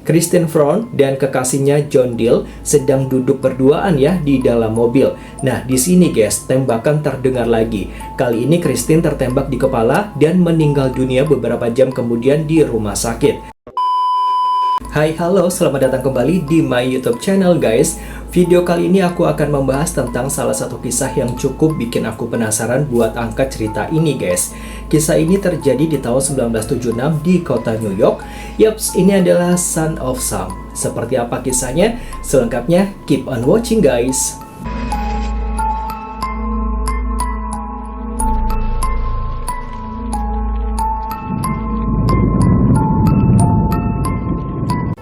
Kristen Front dan kekasihnya John Dill sedang duduk berduaan ya di dalam mobil. Nah, di sini guys, tembakan terdengar lagi. Kali ini Kristen tertembak di kepala dan meninggal dunia beberapa jam kemudian di rumah sakit. Hai, halo, selamat datang kembali di my YouTube channel guys. Video kali ini aku akan membahas tentang salah satu kisah yang cukup bikin aku penasaran buat angkat cerita ini guys. Kisah ini terjadi di tahun 1976 di kota New York. Yaps, ini adalah Son of Sam. Seperti apa kisahnya? Selengkapnya keep on watching guys.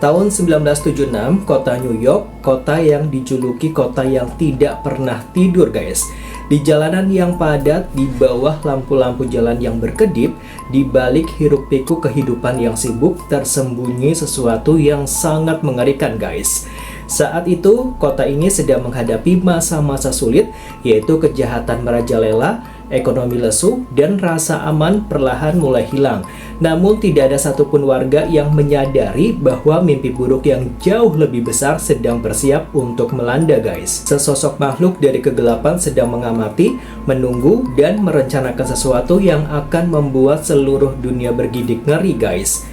Tahun 1976, kota New York, kota yang dijuluki kota yang tidak pernah tidur guys. Di jalanan yang padat, di bawah lampu-lampu jalan yang berkedip, di balik hiruk-pikuk kehidupan yang sibuk, tersembunyi sesuatu yang sangat mengerikan guys. Saat itu, kota ini sedang menghadapi masa-masa sulit, yaitu kejahatan merajalela, ekonomi lesu, dan rasa aman perlahan mulai hilang. Namun tidak ada satupun warga yang menyadari bahwa mimpi buruk yang jauh lebih besar sedang bersiap untuk melanda guys. Sesosok makhluk dari kegelapan sedang mengamati, menunggu, dan merencanakan sesuatu yang akan membuat seluruh dunia bergidik ngeri guys.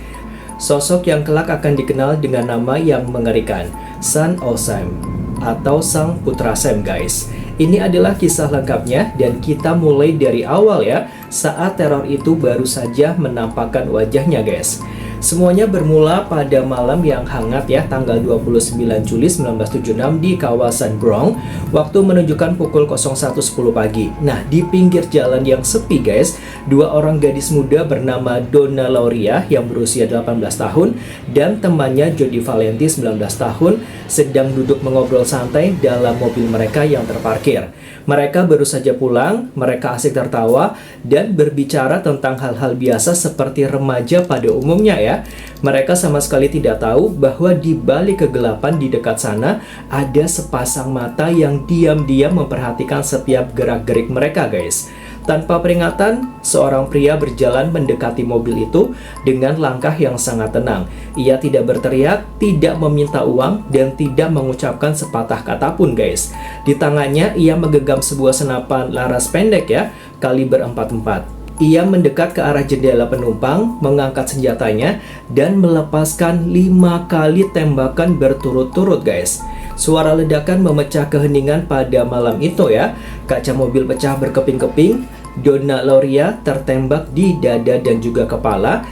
Sosok yang kelak akan dikenal dengan nama yang mengerikan, Son of Sam, atau Sang Putra Sam guys. Ini adalah kisah lengkapnya dan kita mulai dari awal ya, saat teror itu baru saja menampakkan wajahnya guys. Semuanya bermula pada malam yang hangat ya, tanggal 29 Juli 1976 di kawasan Bronx, waktu menunjukkan pukul 01.10 pagi. Nah, di pinggir jalan yang sepi guys, dua orang gadis muda bernama Donna Lauria yang berusia 18 tahun dan temannya Jody Valenti 19 tahun sedang duduk mengobrol santai dalam mobil mereka yang terparkir. Mereka baru saja pulang, mereka asik tertawa dan berbicara tentang hal-hal biasa seperti remaja pada umumnya ya. Mereka sama sekali tidak tahu bahwa di balik kegelapan di dekat sana ada sepasang mata yang diam-diam memperhatikan setiap gerak-gerik mereka guys. Tanpa peringatan, seorang pria berjalan mendekati mobil itu dengan langkah yang sangat tenang. Ia tidak berteriak, tidak meminta uang, dan tidak mengucapkan sepatah kata pun guys. Di tangannya ia menggenggam sebuah senapan laras pendek ya, kaliber 44. Ia mendekat ke arah jendela penumpang, mengangkat senjatanya, dan melepaskan 5 kali tembakan berturut-turut guys. Suara ledakan memecah keheningan pada malam itu ya. Kaca mobil pecah berkeping-keping. Donna Lauria tertembak di dada dan juga kepala,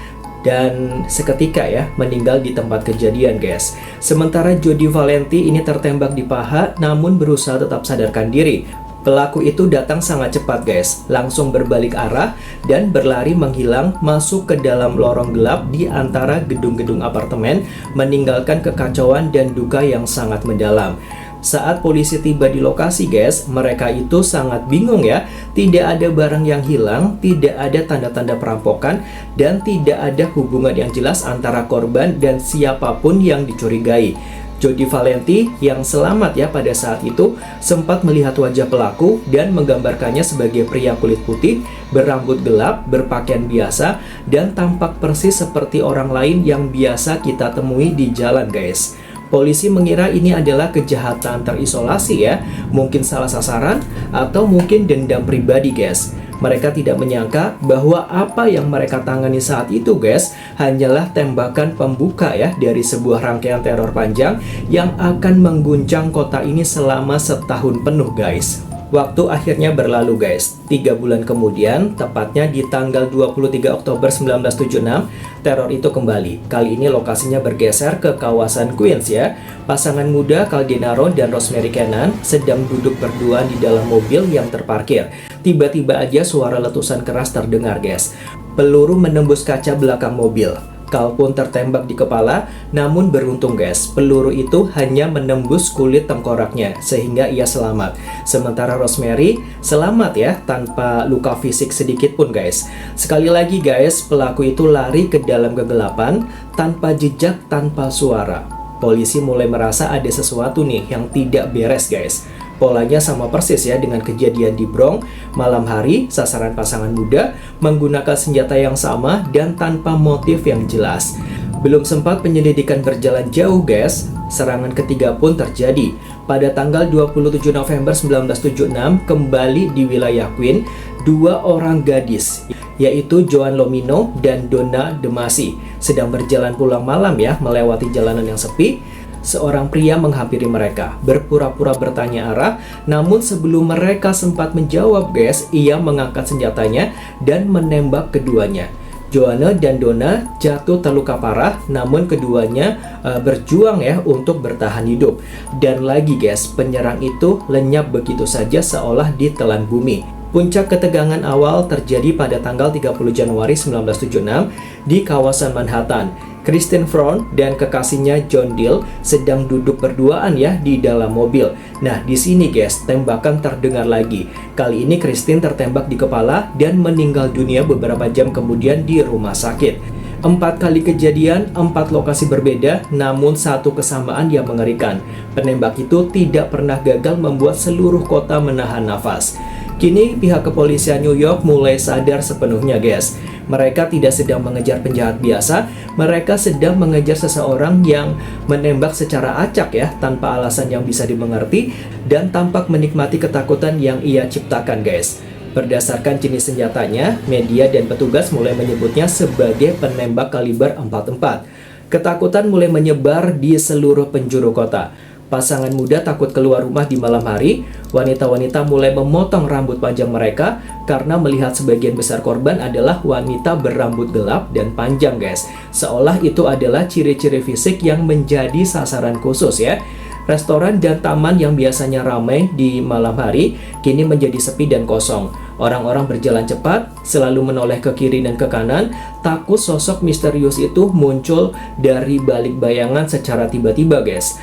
dan seketika ya meninggal di tempat kejadian guys. Sementara Jody Valenti ini tertembak di paha namun berusaha tetap sadarkan diri. Pelaku itu datang sangat cepat guys, langsung berbalik arah dan berlari menghilang masuk ke dalam lorong gelap di antara gedung-gedung apartemen, meninggalkan kekacauan dan duka yang sangat mendalam. Saat polisi tiba di lokasi guys, mereka itu sangat bingung ya. Tidak ada barang yang hilang, tidak ada tanda-tanda perampokan, dan tidak ada hubungan yang jelas antara korban dan siapapun yang dicurigai. Jody Valenti yang selamat ya pada saat itu sempat melihat wajah pelaku dan menggambarkannya sebagai pria kulit putih, berambut gelap, berpakaian biasa, dan tampak persis seperti orang lain yang biasa kita temui di jalan guys. Polisi mengira ini adalah kejahatan terisolasi ya, mungkin salah sasaran atau mungkin dendam pribadi guys. Mereka tidak menyangka bahwa apa yang mereka tangani saat itu guys hanyalah tembakan pembuka ya dari sebuah rangkaian teror panjang yang akan mengguncang kota ini selama setahun penuh guys. Waktu akhirnya berlalu guys. 3 bulan kemudian, tepatnya di tanggal 23 Oktober 1976, teror itu kembali. Kali ini lokasinya bergeser ke kawasan Queens ya. Pasangan muda Caldenaro dan Rosemary Cannon sedang duduk berduaan di dalam mobil yang terparkir. Tiba-tiba aja suara letusan keras terdengar guys. Peluru menembus kaca belakang mobil. Cal pun tertembak di kepala, namun beruntung guys, peluru itu hanya menembus kulit tengkoraknya sehingga ia selamat. Sementara Rosemary selamat ya, tanpa luka fisik sedikit pun guys. Sekali lagi guys, pelaku itu lari ke dalam kegelapan tanpa jejak, tanpa suara. Polisi mulai merasa ada sesuatu nih yang tidak beres guys. Polanya sama persis ya dengan kejadian di Bronx. Malam hari, sasaran pasangan muda menggunakan senjata yang sama dan tanpa motif yang jelas. Belum sempat penyelidikan berjalan jauh guys, serangan ketiga pun terjadi. Pada tanggal 27 November 1976, kembali di wilayah Queen, dua orang gadis, yaitu Joan Lomino dan Donna Demasi, sedang berjalan pulang malam ya, melewati jalanan yang sepi. Seorang pria menghampiri mereka, berpura-pura bertanya arah, namun sebelum mereka sempat menjawab guys, ia mengangkat senjatanya dan menembak keduanya. Joanna dan Donna jatuh terluka parah, namun keduanya berjuang ya untuk bertahan hidup. Dan lagi guys, penyerang itu lenyap begitu saja seolah ditelan bumi. Puncak ketegangan awal terjadi pada tanggal 30 Januari 1976 di kawasan Manhattan. Kristen Front dan kekasihnya John Dill sedang duduk berduaan ya di dalam mobil. Nah, di sini guys, tembakan terdengar lagi. Kali ini Kristen tertembak di kepala dan meninggal dunia beberapa jam kemudian di rumah sakit. 4 kali kejadian, 4 lokasi berbeda, namun satu kesamaan yang mengerikan. Penembak itu tidak pernah gagal membuat seluruh kota menahan nafas. Kini pihak kepolisian New York mulai sadar sepenuhnya guys. Mereka tidak sedang mengejar penjahat biasa, mereka sedang mengejar seseorang yang menembak secara acak ya, tanpa alasan yang bisa dimengerti, dan tampak menikmati ketakutan yang ia ciptakan guys. Berdasarkan jenis senjatanya, media dan petugas mulai menyebutnya sebagai penembak kaliber 44. Ketakutan mulai menyebar di seluruh penjuru kota. Pasangan muda takut keluar rumah di malam hari. Wanita-wanita mulai memotong rambut panjang mereka karena melihat sebagian besar korban adalah wanita berambut gelap dan panjang guys. Seolah itu adalah ciri-ciri fisik yang menjadi sasaran khusus ya. Restoran dan taman yang biasanya ramai di malam hari kini menjadi sepi dan kosong. Orang-orang berjalan cepat, selalu menoleh ke kiri dan ke kanan, takut sosok misterius itu muncul dari balik bayangan secara tiba-tiba guys.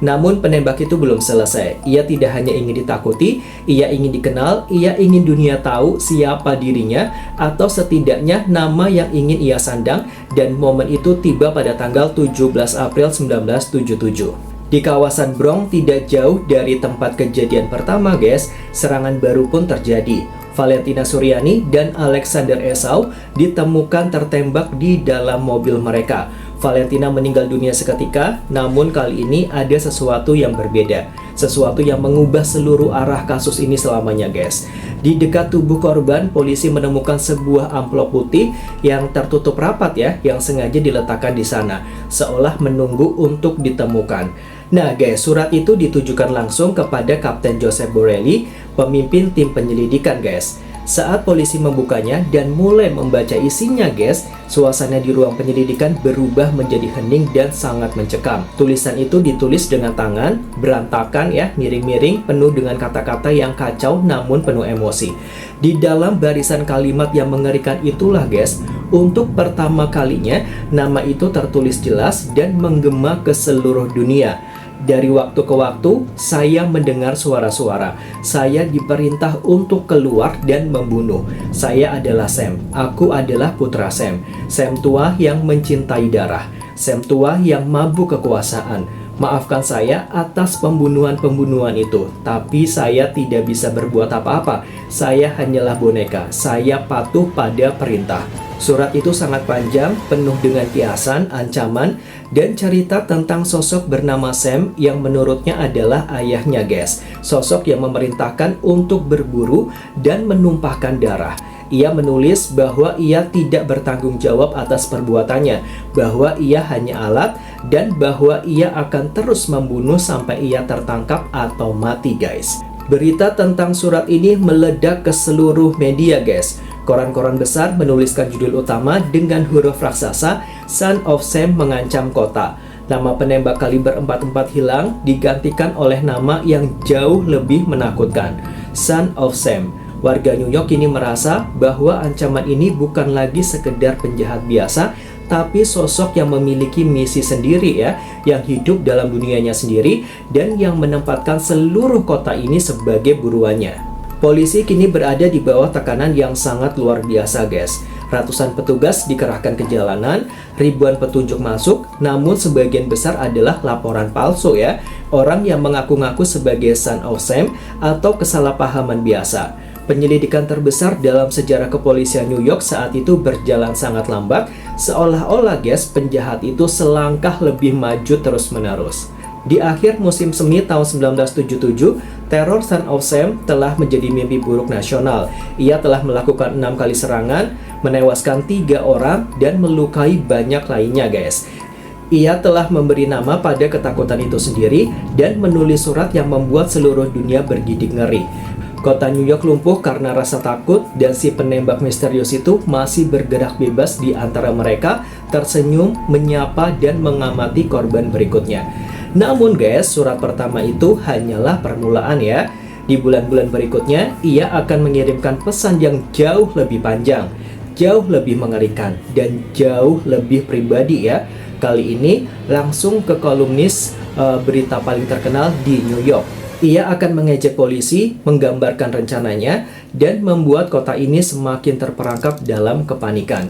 Namun penembak itu belum selesai. Ia tidak hanya ingin ditakuti, ia ingin dikenal, ia ingin dunia tahu siapa dirinya, atau setidaknya nama yang ingin ia sandang, dan momen itu tiba pada tanggal 17 April 1977. Di kawasan Bronx tidak jauh dari tempat kejadian pertama guys, serangan baru pun terjadi. Valentina Suryani dan Alexander Esau ditemukan tertembak di dalam mobil mereka. Valentina meninggal dunia seketika, namun kali ini ada sesuatu yang berbeda. Sesuatu yang mengubah seluruh arah kasus ini selamanya guys. Di dekat tubuh korban, polisi menemukan sebuah amplop putih yang tertutup rapat ya, yang sengaja diletakkan di sana, seolah menunggu untuk ditemukan. Nah guys, surat itu ditujukan langsung kepada Kapten Joseph Borelli, pemimpin tim penyelidikan guys. Saat polisi membukanya dan mulai membaca isinya guys, suasana di ruang penyelidikan berubah menjadi hening dan sangat mencekam. Tulisan itu ditulis dengan tangan, berantakan ya, miring-miring, penuh dengan kata-kata yang kacau namun penuh emosi. Di dalam barisan kalimat yang mengerikan itulah guys, untuk pertama kalinya nama itu tertulis jelas dan menggema ke seluruh dunia. Dari waktu ke waktu, saya mendengar suara-suara. Saya diperintah untuk keluar dan membunuh. Saya adalah Sam. Aku adalah putra Sam. Sam tua yang mencintai darah. Sam tua yang mabuk kekuasaan. Maafkan saya atas pembunuhan-pembunuhan itu, tapi saya tidak bisa berbuat apa-apa. Saya hanyalah boneka. Saya patuh pada perintah. Surat itu sangat panjang, penuh dengan kiasan, ancaman, dan cerita tentang sosok bernama Sam yang menurutnya adalah ayahnya guys. Sosok yang memerintahkan untuk berburu dan menumpahkan darah. Ia menulis bahwa ia tidak bertanggung jawab atas perbuatannya, bahwa ia hanya alat, dan bahwa ia akan terus membunuh sampai ia tertangkap atau mati guys. Berita tentang surat ini meledak ke seluruh media guys. Koran-koran besar menuliskan judul utama dengan huruf raksasa, Son of Sam mengancam kota. Nama penembak kaliber 44 hilang digantikan oleh nama yang jauh lebih menakutkan, Son of Sam. Warga New York kini merasa bahwa ancaman ini bukan lagi sekedar penjahat biasa, tapi sosok yang memiliki misi sendiri ya, yang hidup dalam dunianya sendiri dan yang menempatkan seluruh kota ini sebagai buruannya. Polisi kini berada di bawah tekanan yang sangat luar biasa guys. Ratusan petugas dikerahkan ke jalanan, ribuan petunjuk masuk, namun sebagian besar adalah laporan palsu ya. Orang yang mengaku-ngaku sebagai Son of Sam atau kesalahpahaman biasa. Penyelidikan terbesar dalam sejarah kepolisian New York saat itu berjalan sangat lambat Seolah-olah guys, penjahat itu selangkah lebih maju terus-menerus. Di akhir musim semi tahun 1977, teror Son of Sam telah menjadi mimpi buruk nasional. Ia telah melakukan 6 kali serangan, menewaskan 3 orang, dan melukai banyak lainnya guys. Ia telah memberi nama pada ketakutan itu sendiri dan menulis surat yang membuat seluruh dunia bergidik ngeri. Kota New York lumpuh karena rasa takut, dan si penembak misterius itu masih bergerak bebas di antara mereka, tersenyum, menyapa, dan mengamati korban berikutnya. Namun guys, surat pertama itu hanyalah permulaan ya. Di bulan-bulan berikutnya, ia akan mengirimkan pesan yang jauh lebih panjang, jauh lebih mengerikan, dan jauh lebih pribadi ya. Kali ini langsung ke kolumnis berita paling terkenal di New York. Ia akan mengejek polisi, menggambarkan rencananya, dan membuat kota ini semakin terperangkap dalam kepanikan.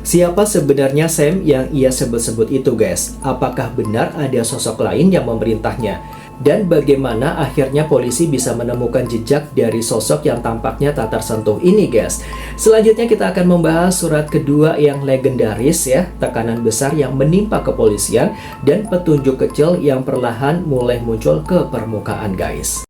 Siapa sebenarnya Sam yang ia sebut-sebut itu guys? Apakah benar ada sosok lain yang memerintahnya? Dan bagaimana akhirnya polisi bisa menemukan jejak dari sosok yang tampaknya tak tersentuh ini guys? Selanjutnya kita akan membahas surat kedua yang legendaris ya, tekanan besar yang menimpa kepolisian dan petunjuk kecil yang perlahan mulai muncul ke permukaan guys.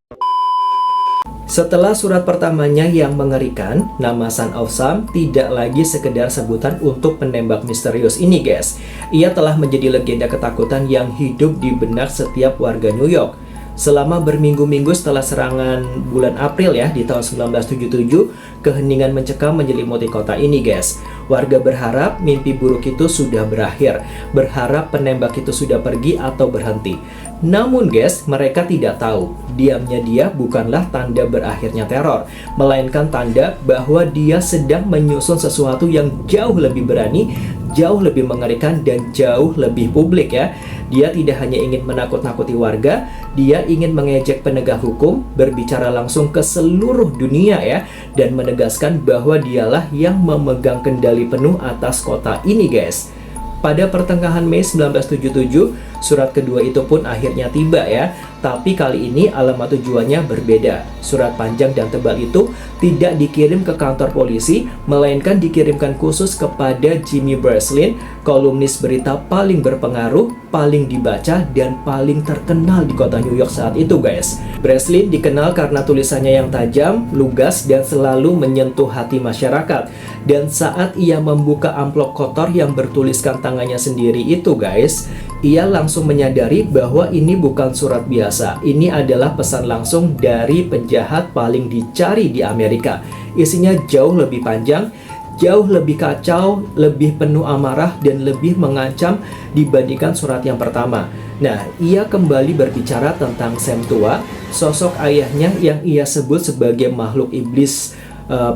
Setelah surat pertamanya yang mengerikan, nama Son of Sam tidak lagi sekedar sebutan untuk penembak misterius ini guys. Ia telah menjadi legenda ketakutan yang hidup di benak setiap warga New York. Selama berminggu-minggu setelah serangan bulan April ya di tahun 1977, keheningan mencekam menyelimuti kota ini guys. Warga berharap mimpi buruk itu sudah berakhir, berharap penembak itu sudah pergi atau berhenti. Namun guys, mereka tidak tahu, diamnya dia bukanlah tanda berakhirnya teror, melainkan tanda bahwa dia sedang menyusun sesuatu yang jauh lebih berani, jauh lebih mengerikan, dan jauh lebih publik ya. Dia tidak hanya ingin menakut-nakuti warga, dia ingin mengejek penegak hukum, berbicara langsung ke seluruh dunia ya, dan menegaskan bahwa dialah yang memegang kendali penuh atas kota ini guys. Pada pertengahan Mei 1977, surat kedua itu pun akhirnya tiba ya. Tapi kali ini alamat tujuannya berbeda. Surat panjang dan tebal itu tidak dikirim ke kantor polisi, melainkan dikirimkan khusus kepada Jimmy Breslin, kolumnis berita paling berpengaruh, paling dibaca, dan paling terkenal di kota New York saat itu guys. Breslin dikenal karena tulisannya yang tajam, lugas, dan selalu menyentuh hati masyarakat. Dan saat ia membuka amplop kotor yang bertuliskan tangannya sendiri itu guys, ia langsung menyadari bahwa ini bukan surat biasa. Ini adalah pesan langsung dari penjahat paling dicari di Amerika. Isinya jauh lebih panjang, jauh lebih kacau, lebih penuh amarah, dan lebih mengancam dibandingkan surat yang pertama. Nah, ia kembali berbicara tentang Sam tua, sosok ayahnya yang ia sebut sebagai makhluk iblis,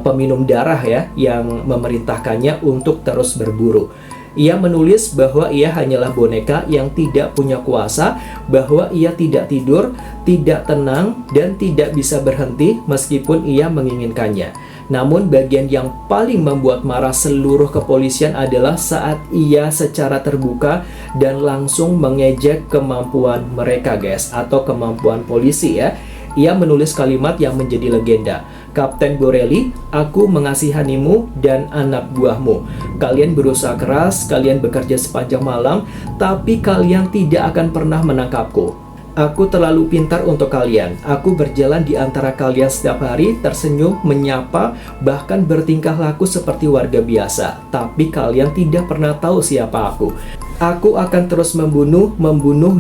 peminum darah ya, yang memerintahkannya untuk terus berburu. Ia menulis bahwa ia hanyalah boneka yang tidak punya kuasa, bahwa ia tidak tidur, tidak tenang, dan tidak bisa berhenti meskipun ia menginginkannya. Namun bagian yang paling membuat marah seluruh kepolisian adalah saat ia secara terbuka dan langsung mengejek kemampuan mereka guys, atau kemampuan polisi ya. Ia menulis kalimat yang menjadi legenda. Kapten Borelli, aku mengasihanimu dan anak buahmu. Kalian berusaha keras, kalian bekerja sepanjang malam, tapi kalian tidak akan pernah menangkapku. Aku terlalu pintar untuk kalian. Aku berjalan di antara kalian setiap hari, tersenyum, menyapa, bahkan bertingkah laku seperti warga biasa. Tapi kalian tidak pernah tahu siapa aku. Aku akan terus membunuh,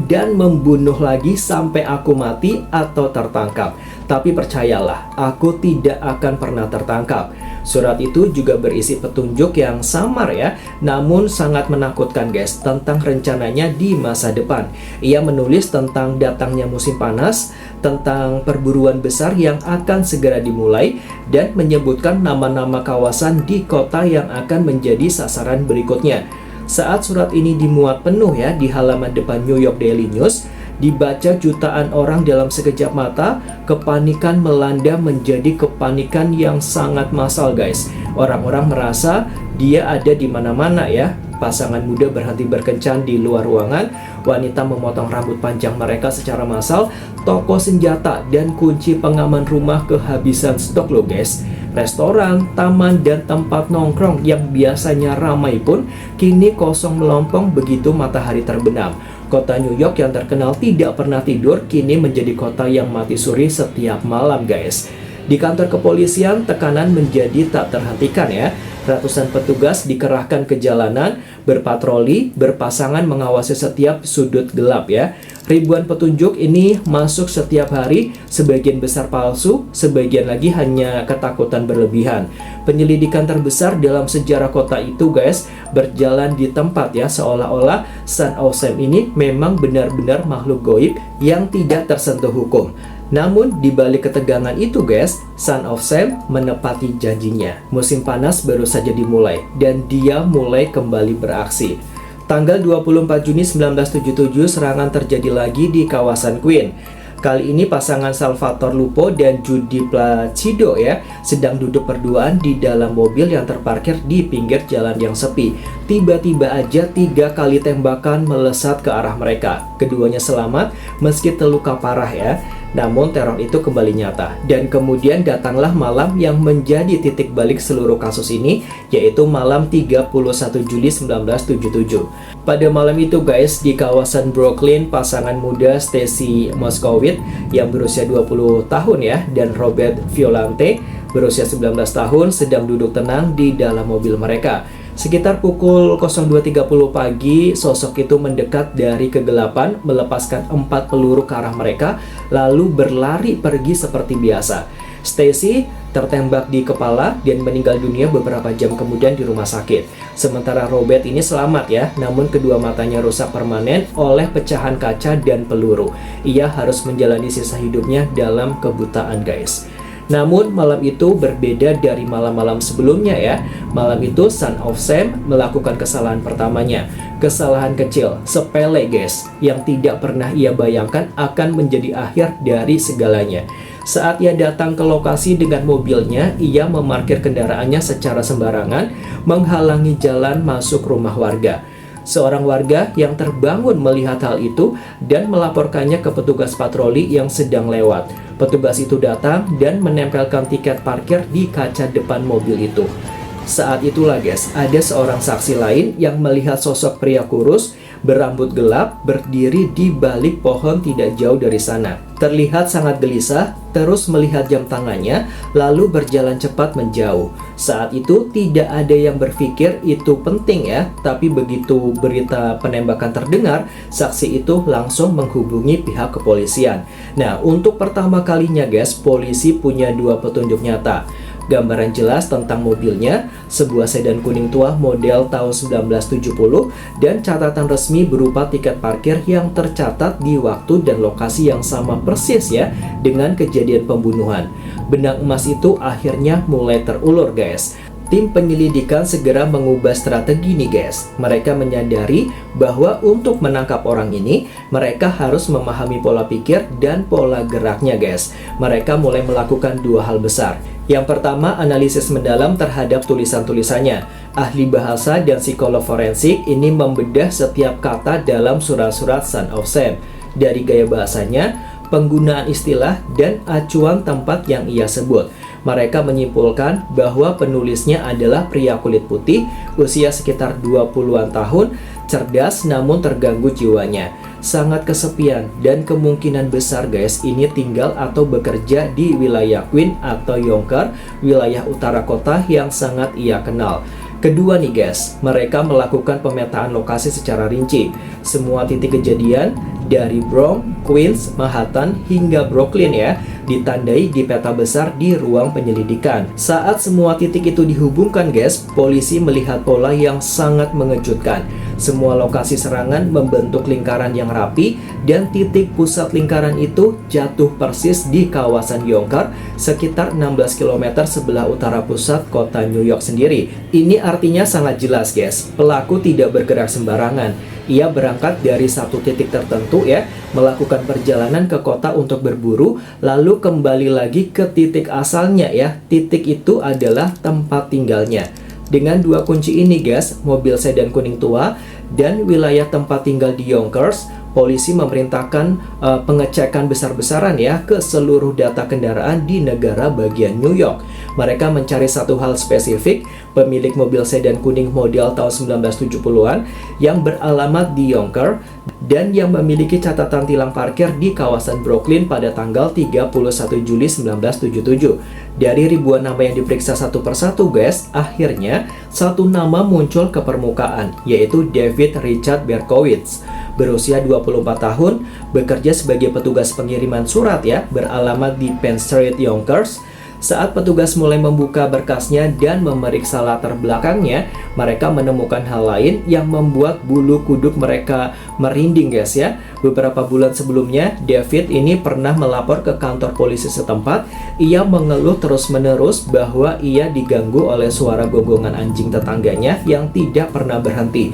dan membunuh lagi sampai aku mati atau tertangkap. Tapi percayalah, aku tidak akan pernah tertangkap. Surat itu juga berisi petunjuk yang samar ya, namun sangat menakutkan guys, tentang rencananya di masa depan. Ia menulis tentang datangnya musim panas, tentang perburuan besar yang akan segera dimulai, dan menyebutkan nama-nama kawasan di kota yang akan menjadi sasaran berikutnya. Saat surat ini dimuat penuh ya di halaman depan New York Daily News, dibaca jutaan orang dalam sekejap mata, kepanikan melanda menjadi kepanikan yang sangat massal guys. Orang-orang merasa dia ada di mana-mana ya. Pasangan muda berhenti berkencan di luar ruangan, wanita memotong rambut panjang mereka secara massal, toko senjata dan kunci pengaman rumah kehabisan stok loh guys. Restoran, taman, dan tempat nongkrong yang biasanya ramai pun kini kosong melompong begitu matahari terbenam. Kota New York yang terkenal tidak pernah tidur kini menjadi kota yang mati suri setiap malam, guys. Di kantor kepolisian, tekanan menjadi tak terhentikan ya. Ratusan petugas dikerahkan ke jalanan, berpatroli, berpasangan mengawasi setiap sudut gelap ya. Ribuan petunjuk ini masuk setiap hari, sebagian besar palsu, sebagian lagi hanya ketakutan berlebihan. Penyelidikan terbesar dalam sejarah kota itu, guys, berjalan di tempat ya, seolah-olah Son of Sam ini memang benar-benar makhluk goib yang tidak tersentuh hukum. Namun, di balik ketegangan itu, guys, Son of Sam menepati janjinya. Musim panas baru saja dimulai, dan dia mulai kembali beraksi. Tanggal 24 Juni 1977, serangan terjadi lagi di kawasan Queen. Kali ini pasangan Salvatore Lupo dan Judy Placido ya sedang duduk berduaan di dalam mobil yang terparkir di pinggir jalan yang sepi. Tiba-tiba aja 3 kali tembakan melesat ke arah mereka. Keduanya selamat meski terluka parah ya. Namun teror itu kembali nyata. Dan kemudian datanglah malam yang menjadi titik balik seluruh kasus ini, yaitu malam 31 Juli 1977. Pada malam itu, guys, di kawasan Brooklyn, pasangan muda Stacy Moskowitz yang berusia 20 tahun ya, dan Robert Violante berusia 19 tahun sedang duduk tenang di dalam mobil mereka. Sekitar pukul 02.30 pagi, sosok itu mendekat dari kegelapan, melepaskan 4 peluru ke arah mereka, lalu berlari pergi seperti biasa. Stacy tertembak di kepala dan meninggal dunia beberapa jam kemudian di rumah sakit. Sementara Robert ini selamat ya, namun kedua matanya rusak permanen oleh pecahan kaca dan peluru. Ia harus menjalani sisa hidupnya dalam kebutaan, guys. Namun malam itu berbeda dari malam-malam sebelumnya ya. Malam itu Son of Sam melakukan kesalahan pertamanya. Kesalahan kecil, sepele guys, yang tidak pernah ia bayangkan akan menjadi akhir dari segalanya. Saat ia datang ke lokasi dengan mobilnya, ia memarkir kendaraannya secara sembarangan, menghalangi jalan masuk rumah warga. Seorang warga yang terbangun melihat hal itu dan melaporkannya ke petugas patroli yang sedang lewat. Petugas itu datang dan menempelkan tiket parkir di kaca depan mobil itu. Saat itulah guys, ada seorang saksi lain yang melihat sosok pria kurus berambut gelap berdiri di balik pohon tidak jauh dari sana. Terlihat sangat gelisah, terus melihat jam tangannya, lalu berjalan cepat menjauh. Saat itu tidak ada yang berpikir itu penting ya, tapi begitu berita penembakan terdengar, saksi itu langsung menghubungi pihak kepolisian. Nah, untuk pertama kalinya guys, polisi punya 2 petunjuk nyata. Gambaran jelas tentang mobilnya, sebuah sedan kuning tua model tahun 1970, dan catatan resmi berupa tiket parkir yang tercatat di waktu dan lokasi yang sama persis ya dengan kejadian pembunuhan. Benang emas itu akhirnya mulai terulur guys. Tim penyelidikan segera mengubah strategi nih guys. Mereka menyadari bahwa untuk menangkap orang ini, mereka harus memahami pola pikir dan pola geraknya guys. Mereka mulai melakukan 2 hal besar. Yang pertama, analisis mendalam terhadap tulisan-tulisannya. Ahli bahasa dan psikolog forensik ini membedah setiap kata dalam surat-surat Son of Sam. Dari gaya bahasanya, penggunaan istilah, dan acuan tempat yang ia sebut. Mereka menyimpulkan bahwa penulisnya adalah pria kulit putih, usia sekitar 20-an tahun, cerdas namun terganggu jiwanya, sangat kesepian, dan kemungkinan besar guys ini tinggal atau bekerja di wilayah Queen atau Yonkers, wilayah utara kota yang sangat ia kenal. Kedua nih guys, mereka melakukan pemetaan lokasi secara rinci. Semua titik kejadian dari Bronx, Queens, Manhattan hingga Brooklyn ya, ditandai di peta besar di ruang penyelidikan. Saat semua titik itu dihubungkan guys, polisi melihat pola yang sangat mengejutkan. Semua lokasi serangan membentuk lingkaran yang rapi, dan titik pusat lingkaran itu jatuh persis di kawasan Yonkers, sekitar 16 km sebelah utara pusat kota New York sendiri. Ini artinya sangat jelas guys, pelaku tidak bergerak sembarangan. Ia berangkat dari satu titik tertentu ya, melakukan perjalanan ke kota untuk berburu, lalu kembali lagi ke titik asalnya ya. Titik itu adalah tempat tinggalnya. Dengan 2 kunci ini guys, mobil sedan kuning tua dan wilayah tempat tinggal di Yonkers, polisi memerintahkan pengecekan besar-besaran ya ke seluruh data kendaraan di negara bagian New York. Mereka mencari satu hal spesifik, pemilik mobil sedan kuning model tahun 1970-an yang beralamat di Yonkers dan yang memiliki catatan tilang parkir di kawasan Brooklyn pada tanggal 31 Juli 1977. Dari ribuan nama yang diperiksa satu persatu guys, akhirnya satu nama muncul ke permukaan, yaitu David Richard Berkowitz. Berusia 24 tahun, bekerja sebagai petugas pengiriman surat ya, beralamat di Penn Street, Yonkers. Saat petugas mulai membuka berkasnya dan memeriksa latar belakangnya, mereka menemukan hal lain yang membuat bulu kuduk mereka merinding guys ya. Beberapa bulan sebelumnya, David ini pernah melapor ke kantor polisi setempat. Ia mengeluh terus-menerus bahwa ia diganggu oleh suara gonggongan anjing tetangganya yang tidak pernah berhenti.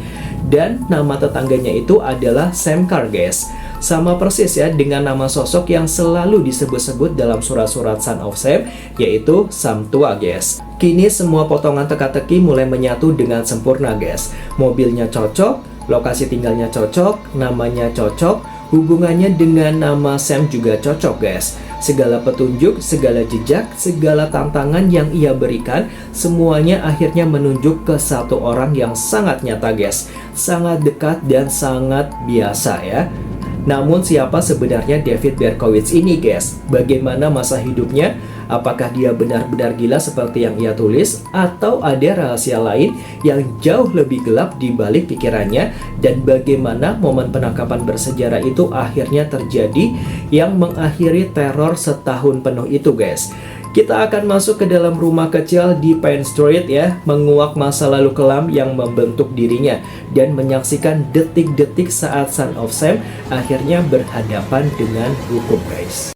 Dan nama tetangganya itu adalah Sam Carr guys. Sama persis ya dengan nama sosok yang selalu disebut-sebut dalam surat-surat Son of Sam, yaitu Sam tua guys. Kini semua potongan teka-teki mulai menyatu dengan sempurna guys. Mobilnya cocok, lokasi tinggalnya cocok, namanya cocok, hubungannya dengan nama Sam juga cocok guys. Segala petunjuk, segala jejak, segala tantangan yang ia berikan, semuanya akhirnya menunjuk ke satu orang yang sangat nyata guys. Sangat dekat dan sangat biasa ya. Namun siapa sebenarnya David Berkowitz ini guys? Bagaimana masa hidupnya? Apakah dia benar-benar gila seperti yang ia tulis? Atau ada rahasia lain yang jauh lebih gelap di balik pikirannya? Dan bagaimana momen penangkapan bersejarah itu akhirnya terjadi yang mengakhiri teror setahun penuh itu guys? Kita akan masuk ke dalam rumah kecil di Penn Street ya, menguak masa lalu kelam yang membentuk dirinya dan menyaksikan detik-detik saat Son of Sam akhirnya berhadapan dengan hukum guys.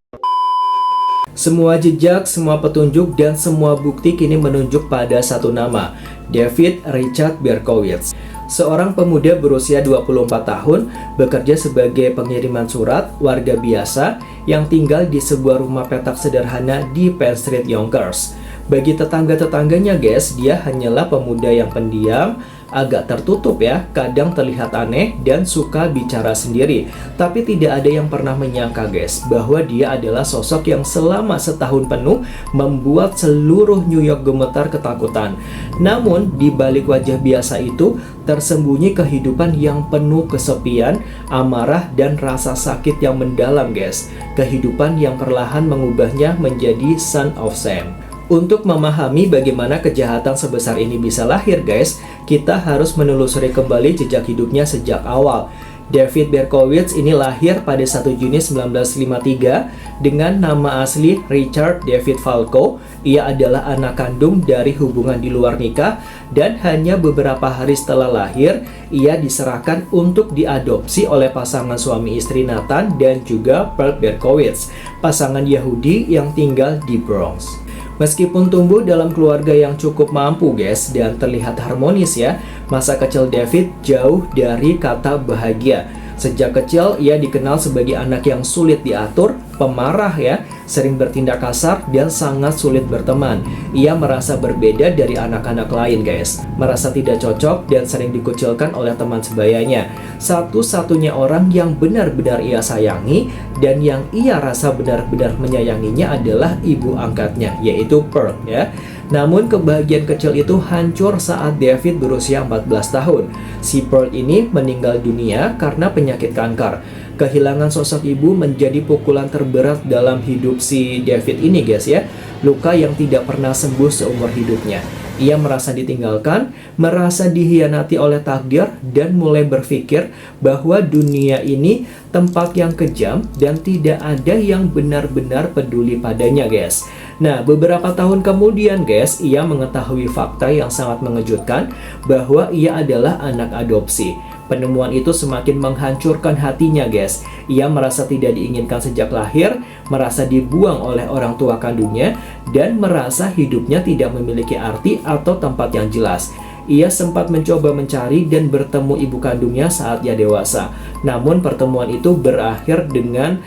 Semua jejak, semua petunjuk, dan semua bukti kini menunjuk pada satu nama, David Richard Berkowitz. Seorang pemuda berusia 24 tahun, bekerja sebagai pengiriman surat, warga biasa, yang tinggal di sebuah rumah petak sederhana di Penn Street, Yonkers. Bagi tetangga-tetangganya guys, dia hanyalah pemuda yang pendiam, agak tertutup ya, kadang terlihat aneh dan suka bicara sendiri. Tapi tidak ada yang pernah menyangka guys, bahwa dia adalah sosok yang selama setahun penuh membuat seluruh New York gemetar ketakutan. Namun di balik wajah biasa itu tersembunyi kehidupan yang penuh kesepian, amarah, dan rasa sakit yang mendalam guys. Kehidupan yang perlahan mengubahnya menjadi Son of Sam. Untuk memahami bagaimana kejahatan sebesar ini bisa lahir guys, kita harus menelusuri kembali jejak hidupnya sejak awal. David Berkowitz ini lahir pada 1 Juni 1953 dengan nama asli Richard David Falco. Ia adalah anak kandung dari hubungan di luar nikah dan hanya beberapa hari setelah lahir, ia diserahkan untuk diadopsi oleh pasangan suami istri Nathan dan juga Pearl Berkowitz, pasangan Yahudi yang tinggal di Bronx. Meskipun tumbuh dalam keluarga yang cukup mampu guys dan terlihat harmonis ya, masa kecil David jauh dari kata bahagia. Sejak kecil ia dikenal sebagai anak yang sulit diatur, pemarah ya, sering bertindak kasar dan sangat sulit berteman. Ia merasa berbeda dari anak-anak lain guys, merasa tidak cocok dan sering dikucilkan oleh teman sebayanya. Satu-satunya orang yang benar-benar ia sayangi dan yang ia rasa benar-benar menyayanginya adalah ibu angkatnya, yaitu Pearl ya. Namun kebahagiaan kecil itu hancur saat David berusia 14 tahun. Si Pearl ini meninggal dunia karena penyakit kanker. Kehilangan sosok ibu menjadi pukulan terberat dalam hidup si David ini guys ya. Luka yang tidak pernah sembuh seumur hidupnya. Ia merasa ditinggalkan, merasa dihianati oleh takdir, dan mulai berpikir bahwa dunia ini tempat yang kejam dan tidak ada yang benar-benar peduli padanya guys. Nah, beberapa tahun kemudian guys, ia mengetahui fakta yang sangat mengejutkan bahwa ia adalah anak adopsi. Penemuan itu semakin menghancurkan hatinya guys. Ia merasa tidak diinginkan sejak lahir, merasa dibuang oleh orang tua kandungnya, dan merasa hidupnya tidak memiliki arti atau tempat yang jelas. Ia sempat mencoba mencari dan bertemu ibu kandungnya saat ia dewasa. Namun pertemuan itu berakhir dengan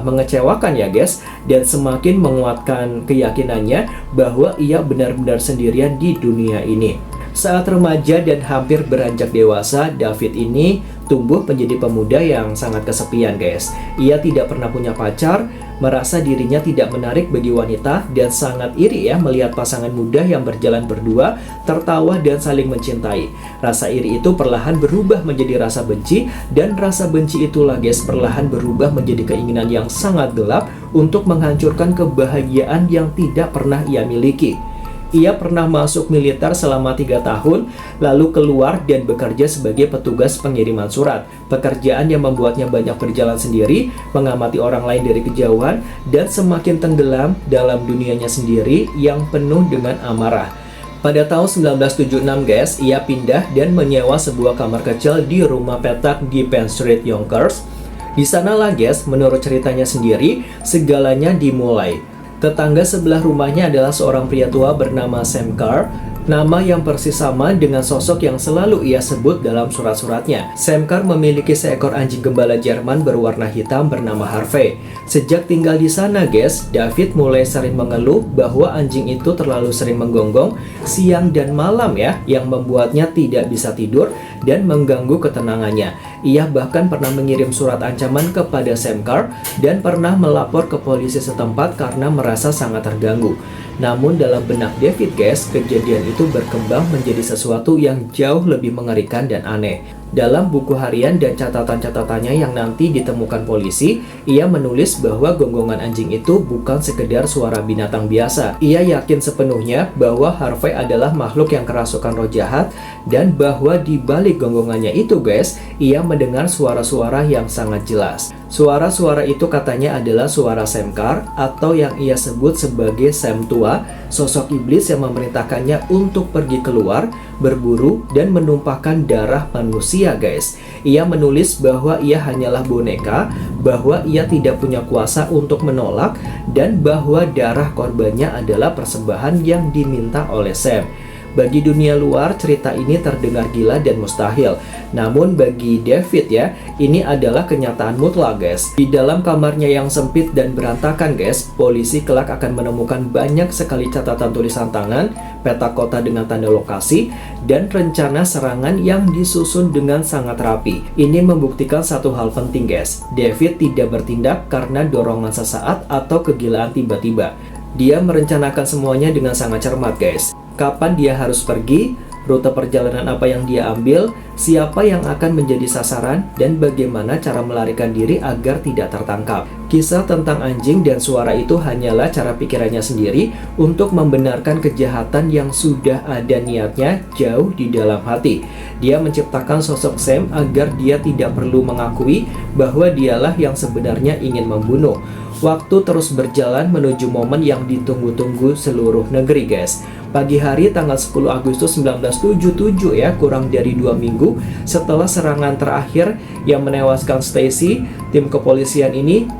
mengecewakan ya guys, dan semakin menguatkan keyakinannya bahwa ia benar-benar sendirian di dunia ini. Saat remaja dan hampir beranjak dewasa, David ini tumbuh menjadi pemuda yang sangat kesepian guys. Ia tidak pernah punya pacar, merasa dirinya tidak menarik bagi wanita, dan sangat iri ya melihat pasangan muda yang berjalan berdua, tertawa dan saling mencintai. Rasa iri itu perlahan berubah menjadi rasa benci, dan rasa benci itulah guys perlahan berubah menjadi keinginan yang sangat gelap untuk menghancurkan kebahagiaan yang tidak pernah ia miliki. Ia pernah masuk militer selama 3 tahun, lalu keluar dan bekerja sebagai petugas pengiriman surat. Pekerjaan yang membuatnya banyak berjalan sendiri, mengamati orang lain dari kejauhan, dan semakin tenggelam dalam dunianya sendiri yang penuh dengan amarah. Pada tahun 1976 guys, ia pindah dan menyewa sebuah kamar kecil di rumah petak di Penn Street, Yonkers. Di sanalah guys, menurut ceritanya sendiri, segalanya dimulai. Tetangga sebelah rumahnya adalah seorang pria tua bernama Sam Carr, nama yang persis sama dengan sosok yang selalu ia sebut dalam surat-suratnya. Sam Carr memiliki seekor anjing gembala Jerman berwarna hitam bernama Harvey. Sejak tinggal di sana guys, David mulai sering mengeluh bahwa anjing itu terlalu sering menggonggong siang dan malam ya, yang membuatnya tidak bisa tidur dan mengganggu ketenangannya. Ia bahkan pernah mengirim surat ancaman kepada Sam Carr dan pernah melapor ke polisi setempat karena merasa sangat terganggu. Namun dalam benak David guys, kejadian itu berkembang menjadi sesuatu yang jauh lebih mengerikan dan aneh. Dalam buku harian dan catatan-catatannya yang nanti ditemukan polisi, ia menulis bahwa gonggongan anjing itu bukan sekedar suara binatang biasa. Ia yakin sepenuhnya bahwa Harvey adalah makhluk yang kerasukan roh jahat, dan bahwa di balik gonggongannya itu guys, ia mendengar suara-suara yang sangat jelas. Suara-suara itu katanya adalah suara Sam Carr, atau yang ia sebut sebagai Sam tua, sosok iblis yang memerintahkannya untuk pergi keluar, berburu, dan menumpahkan darah manusia guys. Ia menulis bahwa ia hanyalah boneka, bahwa ia tidak punya kuasa untuk menolak, dan bahwa darah korbannya adalah persembahan yang diminta oleh Sam. Bagi dunia luar, cerita ini terdengar gila dan mustahil. Namun bagi David ya, ini adalah kenyataan mutlak guys. Di dalam kamarnya yang sempit dan berantakan guys, polisi kelak akan menemukan banyak sekali catatan tulisan tangan, peta kota dengan tanda lokasi, dan rencana serangan yang disusun dengan sangat rapi. Ini membuktikan satu hal penting guys. David tidak bertindak karena dorongan sesaat atau kegilaan tiba-tiba. Dia merencanakan semuanya dengan sangat cermat guys. Kapan dia harus pergi, rute perjalanan apa yang dia ambil, siapa yang akan menjadi sasaran, dan bagaimana cara melarikan diri agar tidak tertangkap. Kisah tentang anjing dan suara itu hanyalah cara pikirannya sendiri untuk membenarkan kejahatan yang sudah ada niatnya jauh di dalam hati. Dia menciptakan sosok Sam agar dia tidak perlu mengakui bahwa dialah yang sebenarnya ingin membunuh. Waktu terus berjalan menuju momen yang ditunggu-tunggu seluruh negeri guys. Pagi hari tanggal 10 Agustus 1977 ya, kurang dari 2 minggu setelah serangan terakhir yang menewaskan Stacy, tim kepolisian ini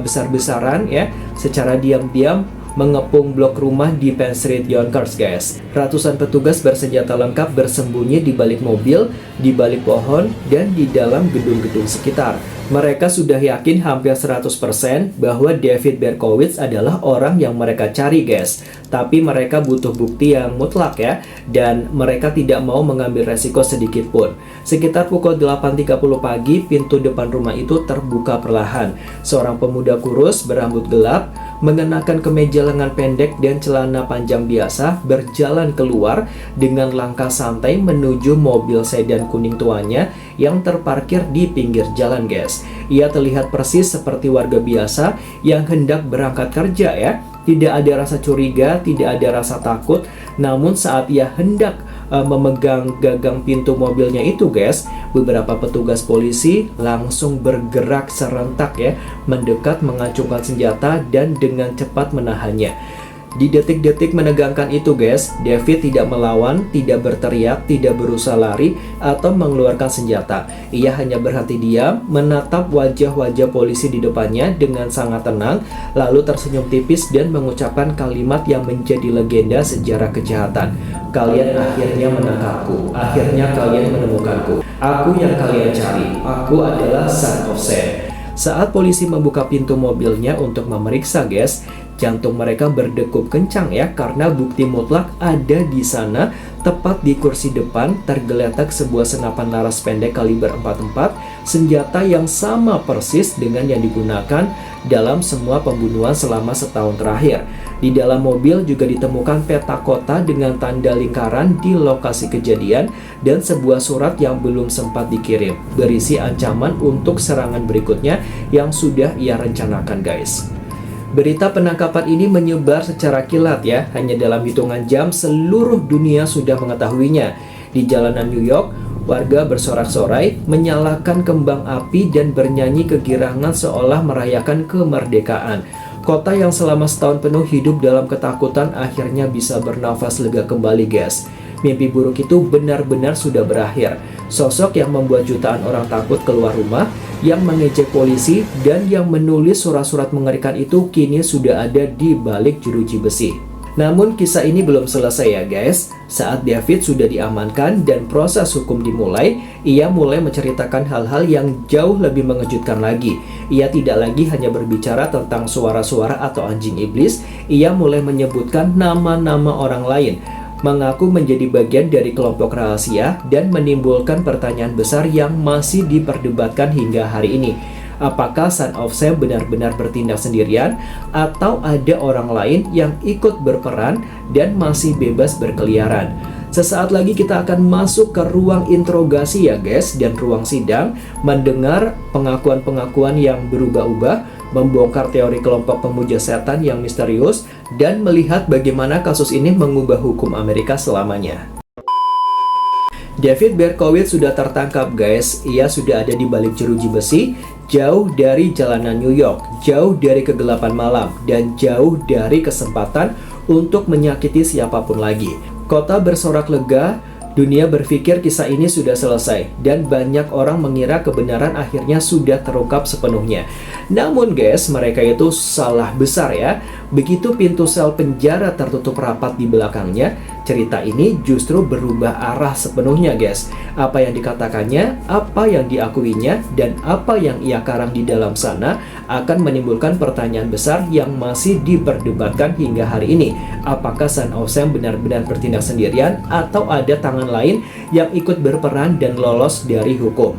besar-besaran ya, secara diam-diam mengepung blok rumah di Penn Street, Yonkers guys. Ratusan petugas bersenjata lengkap bersembunyi di balik mobil, di balik pohon, dan di dalam gedung-gedung sekitar. Mereka sudah yakin hampir 100% bahwa David Berkowitz adalah orang yang mereka cari guys. Tapi mereka butuh bukti yang mutlak ya, dan mereka tidak mau mengambil resiko sedikit pun. Sekitar pukul 8.30 pagi, pintu depan rumah itu terbuka perlahan. Seorang pemuda kurus berambut gelap, mengenakan kemeja lengan pendek dan celana panjang biasa, berjalan keluar dengan langkah santai menuju mobil sedan kuning tuanya yang terparkir di pinggir jalan guys. Ia terlihat persis seperti warga biasa yang hendak berangkat kerja ya. Tidak ada rasa curiga, tidak ada rasa takut. Namun saat ia hendak memegang gagang pintu mobilnya itu guys, beberapa petugas polisi langsung bergerak serentak ya, mendekat, mengacungkan senjata, dan dengan cepat menahannya. Di detik-detik menegangkan itu guys, David tidak melawan, tidak berteriak, tidak berusaha lari, atau mengeluarkan senjata. Ia hanya berhenti diam, menatap wajah-wajah polisi di depannya dengan sangat tenang, lalu tersenyum tipis dan mengucapkan kalimat yang menjadi legenda sejarah kejahatan. Kalian akhirnya menangkapku, akhirnya kalian menemukanku. Aku yang kalian cari, aku adalah Son of Sam. Saat polisi membuka pintu mobilnya untuk memeriksa guys, Jantung mereka berdegup kencang ya, karena bukti mutlak ada di sana. Tepat di kursi depan tergeletak sebuah senapan laras pendek kaliber 44, senjata yang sama persis dengan yang digunakan dalam semua pembunuhan selama setahun terakhir. Di dalam mobil juga ditemukan peta kota dengan tanda lingkaran di lokasi kejadian dan sebuah surat yang belum sempat dikirim, berisi ancaman untuk serangan berikutnya yang sudah ia rencanakan, guys. Berita penangkapan ini menyebar secara kilat ya, hanya dalam hitungan jam seluruh dunia sudah mengetahuinya. Di jalanan New York, warga bersorak-sorai, menyalakan kembang api dan bernyanyi kegirangan seolah merayakan kemerdekaan. Kota yang selama setahun penuh hidup dalam ketakutan akhirnya bisa bernafas lega kembali, guys. Mimpi buruk itu benar-benar sudah berakhir. Sosok yang membuat jutaan orang takut keluar rumah, yang mengejek polisi, dan yang menulis surat-surat mengerikan itu kini sudah ada di balik jeruji besi. Namun kisah ini belum selesai ya guys. Saat David sudah diamankan dan proses hukum dimulai, ia mulai menceritakan hal-hal yang jauh lebih mengejutkan lagi. Ia tidak lagi hanya berbicara tentang suara-suara atau anjing iblis, ia mulai menyebutkan nama-nama orang lain, mengaku menjadi bagian dari kelompok rahasia, dan menimbulkan pertanyaan besar yang masih diperdebatkan hingga hari ini. Apakah Son of Sam benar-benar bertindak sendirian atau ada orang lain yang ikut berperan dan masih bebas berkeliaran? Sesaat lagi kita akan masuk ke ruang interogasi ya guys, dan ruang sidang, mendengar pengakuan-pengakuan yang berubah-ubah, membongkar teori kelompok pemuja setan yang misterius, dan melihat bagaimana kasus ini mengubah hukum Amerika selamanya. David Berkowitz sudah tertangkap guys. Ia sudah ada di balik jeruji besi, jauh dari jalanan New York, jauh dari kegelapan malam, dan jauh dari kesempatan untuk menyakiti siapapun lagi. Kota bersorak lega. Dunia berpikir kisah ini sudah selesai, dan banyak orang mengira kebenaran akhirnya sudah terungkap sepenuhnya. Namun guys, mereka itu salah besar ya. Begitu pintu sel penjara tertutup rapat di belakangnya, cerita ini justru berubah arah sepenuhnya guys. Apa yang dikatakannya, apa yang diakuinya, dan apa yang ia karang di dalam sana akan menimbulkan pertanyaan besar yang masih diperdebatkan hingga hari ini. Apakah Son of Sam benar-benar bertindak sendirian atau ada tangan lain yang ikut berperan dan lolos dari hukum?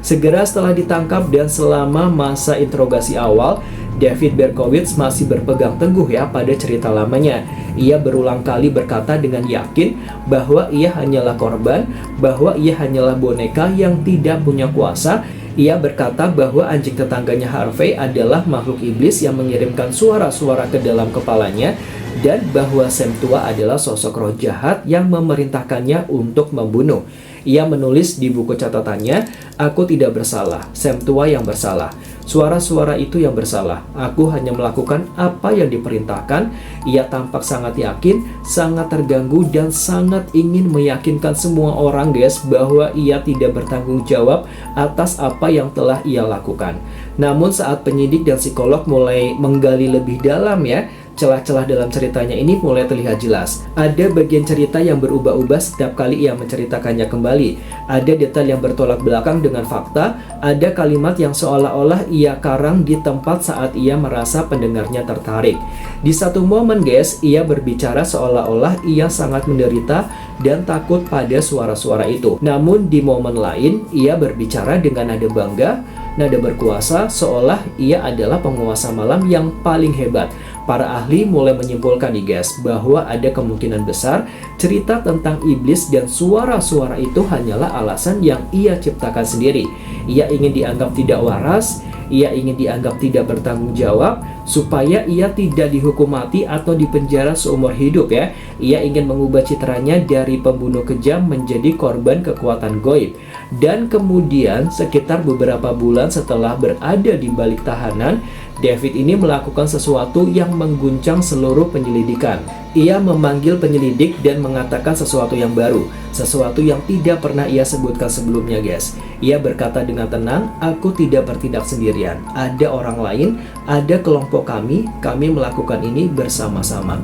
Segera setelah ditangkap dan selama masa interogasi awal, David Berkowitz masih berpegang teguh ya pada cerita lamanya. Ia berulang kali berkata dengan yakin bahwa ia hanyalah korban, bahwa ia hanyalah boneka yang tidak punya kuasa. Ia berkata bahwa anjing tetangganya Harvey adalah makhluk iblis yang mengirimkan suara-suara ke dalam kepalanya, dan bahwa Sam tua adalah sosok roh jahat yang memerintahkannya untuk membunuh. Ia menulis di buku catatannya, "Aku tidak bersalah, Sam tua yang bersalah. Suara-suara itu yang bersalah. Aku hanya melakukan apa yang diperintahkan." Ia tampak sangat yakin, sangat terganggu, dan sangat ingin meyakinkan semua orang guys bahwa ia tidak bertanggung jawab atas apa yang telah ia lakukan. Namun saat penyidik dan psikolog mulai menggali lebih dalam ya, celah-celah dalam ceritanya ini mulai terlihat jelas. Ada bagian cerita yang berubah-ubah setiap kali ia menceritakannya kembali. Ada detail yang bertolak belakang dengan fakta. Ada kalimat yang seolah-olah ia karang di tempat saat ia merasa pendengarnya tertarik. Di satu momen guys, ia berbicara seolah-olah ia sangat menderita dan takut pada suara-suara itu. Namun di momen lain, ia berbicara dengan nada bangga, nada berkuasa, seolah ia adalah penguasa malam yang paling hebat. Para ahli mulai menyimpulkan nih guys, bahwa ada kemungkinan besar cerita tentang iblis dan suara-suara itu hanyalah alasan yang ia ciptakan sendiri. Ia ingin dianggap tidak waras, ia ingin dianggap tidak bertanggung jawab, supaya ia tidak dihukum mati atau dipenjara seumur hidup ya. Ia ingin mengubah citranya dari pembunuh kejam menjadi korban kekuatan goib. Dan kemudian sekitar beberapa bulan setelah berada di balik tahanan, David ini melakukan sesuatu yang mengguncang seluruh penyelidikan. Ia memanggil penyelidik dan mengatakan sesuatu yang baru, sesuatu yang tidak pernah ia sebutkan sebelumnya guys. Ia berkata dengan tenang, "Aku tidak bertindak sendirian. Ada orang lain, ada kelompok kami melakukan ini bersama-sama."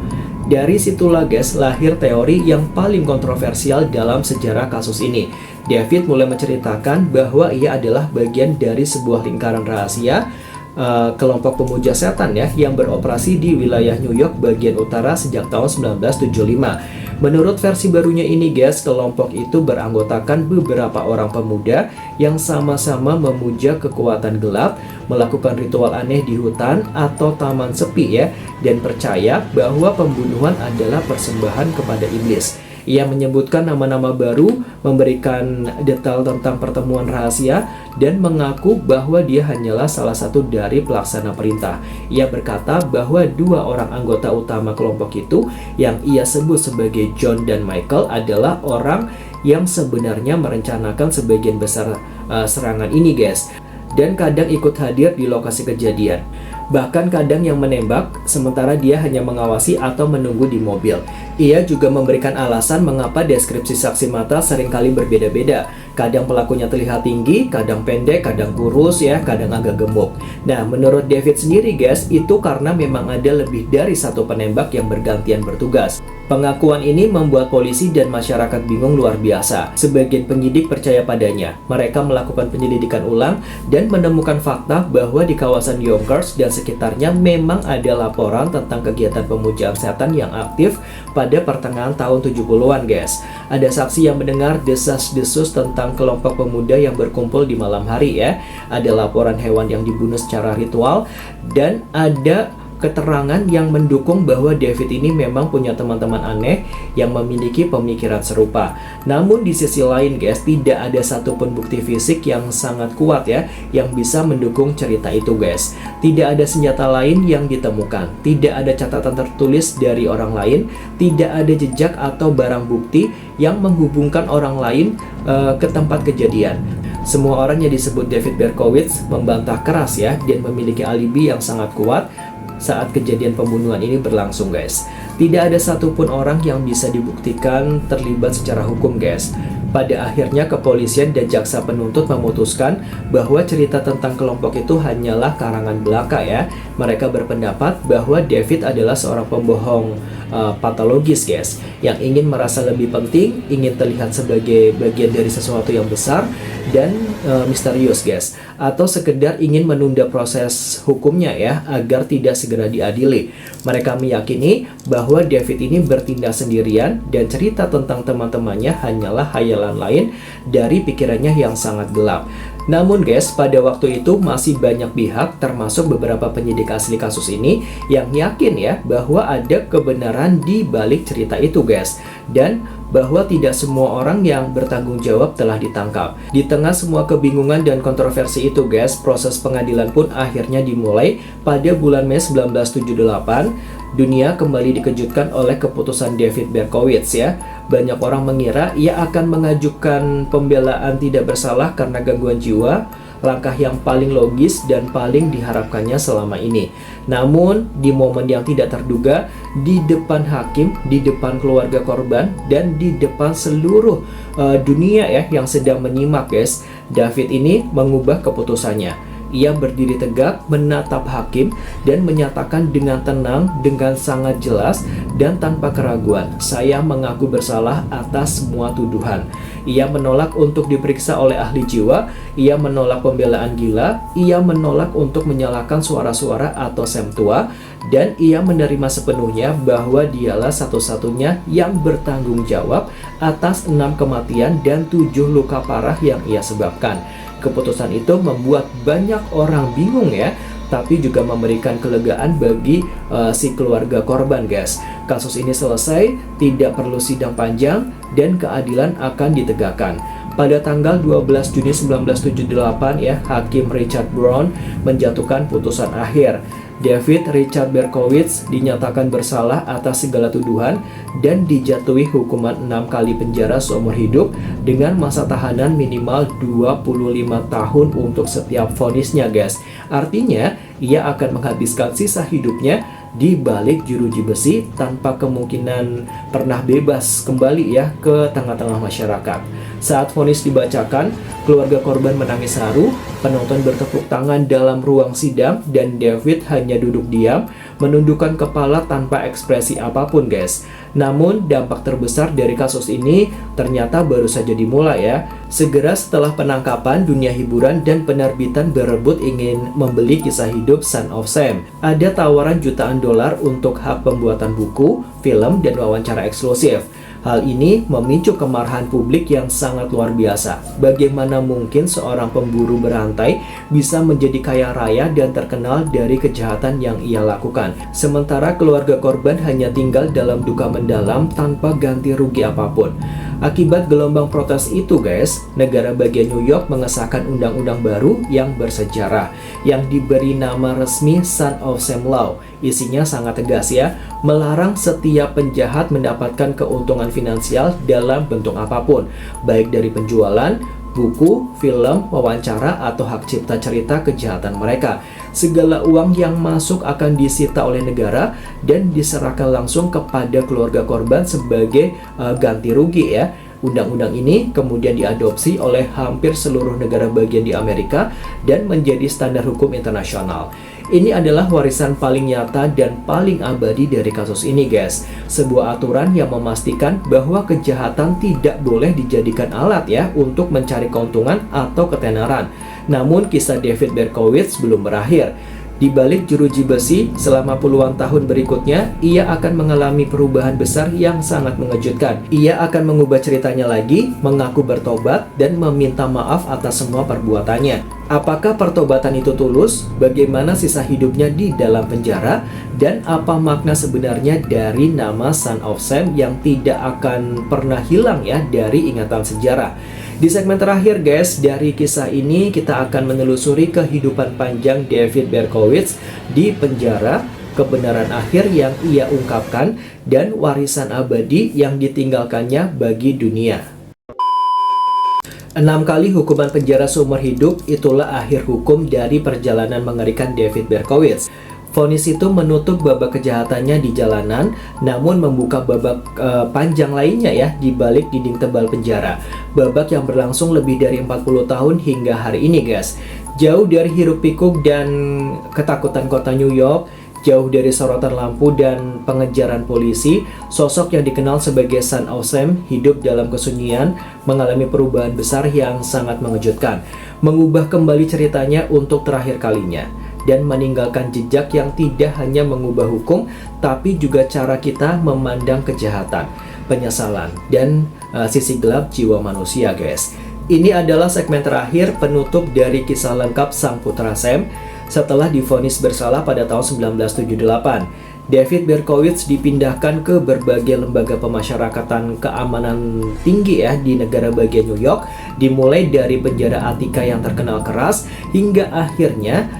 Dari situlah guys lahir teori yang paling kontroversial dalam sejarah kasus ini. David mulai menceritakan bahwa ia adalah bagian dari sebuah lingkaran rahasia, kelompok pemuja setan ya yang beroperasi di wilayah New York bagian utara sejak tahun 1975. Menurut versi barunya ini guys, kelompok itu beranggotakan beberapa orang pemuda yang sama-sama memuja kekuatan gelap, melakukan ritual aneh di hutan atau taman sepi ya, dan percaya bahwa pembunuhan adalah persembahan kepada iblis. Ia menyebutkan nama-nama baru, memberikan detail tentang pertemuan rahasia, dan mengaku bahwa dia hanyalah salah satu dari pelaksana perintah. Ia berkata bahwa dua orang anggota utama kelompok itu, yang ia sebut sebagai John dan Michael, adalah orang yang sebenarnya merencanakan sebagian besar serangan ini guys, dan kadang ikut hadir di lokasi kejadian. Bahkan kadang yang menembak, sementara dia hanya mengawasi atau menunggu di mobil. Ia juga memberikan alasan mengapa deskripsi saksi mata seringkali berbeda-beda. Kadang pelakunya terlihat tinggi, kadang pendek, kadang kurus ya, kadang agak gemuk. Nah, menurut David sendiri guys, itu karena memang ada lebih dari satu penembak yang bergantian bertugas. Pengakuan ini membuat polisi dan masyarakat bingung luar biasa. Sebagian penyidik percaya padanya. Mereka melakukan penyelidikan ulang dan menemukan fakta bahwa di kawasan Yonkers dan sekitarnya memang ada laporan tentang kegiatan pemujaan setan yang aktif pada pertengahan tahun 70-an guys. Ada saksi yang mendengar desas-desus tentang kelompok pemuda yang berkumpul di malam hari ya. Ada laporan hewan yang dibunuh secara ritual, dan ada keterangan yang mendukung bahwa David ini memang punya teman-teman aneh yang memiliki pemikiran serupa. Namun di sisi lain guys, tidak ada satupun bukti fisik yang sangat kuat ya yang bisa mendukung cerita itu guys. Tidak ada senjata lain yang ditemukan, tidak ada catatan tertulis dari orang lain, tidak ada jejak atau barang bukti yang menghubungkan orang lain ke tempat kejadian. Semua orang yang disebut David Berkowitz membantah keras ya, dan memiliki alibi yang sangat kuat saat kejadian pembunuhan ini berlangsung guys. Tidak ada satupun orang yang bisa dibuktikan terlibat secara hukum guys. Pada akhirnya kepolisian dan jaksa penuntut memutuskan bahwa cerita tentang kelompok itu hanyalah karangan belaka ya. Mereka berpendapat bahwa David adalah seorang pembohong patologis guys, yang ingin merasa lebih penting, ingin terlihat sebagai bagian dari sesuatu yang besar dan misterius guys, atau sekedar ingin menunda proses hukumnya ya agar tidak segera diadili. Mereka meyakini bahwa David ini bertindak sendirian dan cerita tentang teman-temannya hanyalah hayalan lain dari pikirannya yang sangat gelap. Namun guys, pada waktu itu masih banyak pihak termasuk beberapa penyidik asli kasus ini yang yakin ya bahwa ada kebenaran di balik cerita itu guys, dan bahwa tidak semua orang yang bertanggung jawab telah ditangkap. Di tengah semua kebingungan dan kontroversi itu guys, proses pengadilan pun akhirnya dimulai pada bulan Mei 1978. Dunia kembali dikejutkan oleh keputusan David Berkowitz ya. Banyak orang mengira ia akan mengajukan pembelaan tidak bersalah karena gangguan jiwa, langkah yang paling logis dan paling diharapkannya selama ini. Namun, di momen yang tidak terduga, di depan hakim, di depan keluarga korban, dan di depan seluruh dunia ya yang sedang menyimak guys, David ini mengubah keputusannya. Ia berdiri tegak, menatap hakim, dan menyatakan dengan tenang, dengan sangat jelas, dan tanpa keraguan, "Saya mengaku bersalah atas semua tuduhan." Ia menolak untuk diperiksa oleh ahli jiwa, ia menolak pembelaan gila, ia menolak untuk menyalakan suara-suara atau semtua, dan ia menerima sepenuhnya bahwa dialah satu-satunya yang bertanggung jawab atas 6 kematian dan 7 luka parah yang ia sebabkan. Keputusan itu membuat banyak orang bingung ya, tapi juga memberikan kelegaan bagi si keluarga korban guys. Kasus ini selesai, tidak perlu sidang panjang, dan keadilan akan ditegakkan. Pada tanggal 12 Juni 1978 ya, Hakim Richard Brown menjatuhkan putusan akhir. David Richard Berkowitz dinyatakan bersalah atas segala tuduhan dan dijatuhi hukuman 6 kali penjara seumur hidup dengan masa tahanan minimal 25 tahun untuk setiap vonisnya guys. Artinya, ia akan menghabiskan sisa hidupnya di balik jeruji besi tanpa kemungkinan pernah bebas kembali ya ke tengah-tengah masyarakat. Saat vonis dibacakan, keluarga korban menangis haru, penonton bertepuk tangan dalam ruang sidang, dan David hanya duduk diam, menundukkan kepala tanpa ekspresi apapun, guys. Namun, dampak terbesar dari kasus ini ternyata baru saja dimulai ya. Segera setelah penangkapan, dunia hiburan dan penerbitan berebut ingin membeli kisah hidup Son of Sam. Ada tawaran jutaan dolar untuk hak pembuatan buku, film, dan wawancara eksklusif. Hal ini memicu kemarahan publik yang sangat luar biasa. Bagaimana mungkin seorang pemburu berantai bisa menjadi kaya raya dan terkenal dari kejahatan yang ia lakukan, sementara keluarga korban hanya tinggal dalam duka mendalam tanpa ganti rugi apapun. Akibat gelombang protes itu, guys, negara bagian New York mengesahkan undang-undang baru yang bersejarah yang diberi nama resmi Son of Sam Law. Isinya sangat tegas ya, melarang setiap penjahat mendapatkan keuntungan finansial dalam bentuk apapun, baik dari penjualan buku, film, wawancara, atau hak cipta cerita kejahatan mereka. Segala uang yang masuk akan disita oleh negara dan diserahkan langsung kepada keluarga korban sebagai ganti rugi ya. Undang-undang ini kemudian diadopsi oleh hampir seluruh negara bagian di Amerika dan menjadi standar hukum internasional. Ini adalah warisan paling nyata dan paling abadi dari kasus ini, guys. Sebuah aturan yang memastikan bahwa kejahatan tidak boleh dijadikan alat ya untuk mencari keuntungan atau ketenaran. Namun kisah David Berkowitz belum berakhir. Di balik jeruji besi, selama puluhan tahun berikutnya, ia akan mengalami perubahan besar yang sangat mengejutkan. Ia akan mengubah ceritanya lagi, mengaku bertobat, dan meminta maaf atas semua perbuatannya. Apakah pertobatan itu tulus? Bagaimana sisa hidupnya di dalam penjara? Dan apa makna sebenarnya dari nama Son of Sam yang tidak akan pernah hilang ya dari ingatan sejarah? Di segmen terakhir, guys, dari kisah ini kita akan menelusuri kehidupan panjang David Berkowitz di penjara, kebenaran akhir yang ia ungkapkan, dan warisan abadi yang ditinggalkannya bagi dunia. 6 kali hukuman penjara seumur hidup, itulah akhir hukum dari perjalanan mengerikan David Berkowitz. Vonis itu menutup babak kejahatannya di jalanan, namun membuka babak panjang lainnya ya di balik dinding tebal penjara. Babak yang berlangsung lebih dari 40 tahun hingga hari ini, guys. Jauh dari hiruk-pikuk dan ketakutan kota New York, jauh dari sorotan lampu dan pengejaran polisi, sosok yang dikenal sebagai Son of Sam hidup dalam kesunyian, mengalami perubahan besar yang sangat mengejutkan, mengubah kembali ceritanya untuk terakhir kalinya, dan meninggalkan jejak yang tidak hanya mengubah hukum, tapi juga cara kita memandang kejahatan, penyesalan, dan sisi gelap jiwa manusia, guys. Ini adalah segmen terakhir penutup dari kisah lengkap sang putra Sam setelah divonis bersalah pada tahun 1978. David Berkowitz dipindahkan ke berbagai lembaga pemasyarakatan keamanan tinggi ya di negara bagian New York, dimulai dari penjara Attica yang terkenal keras hingga akhirnya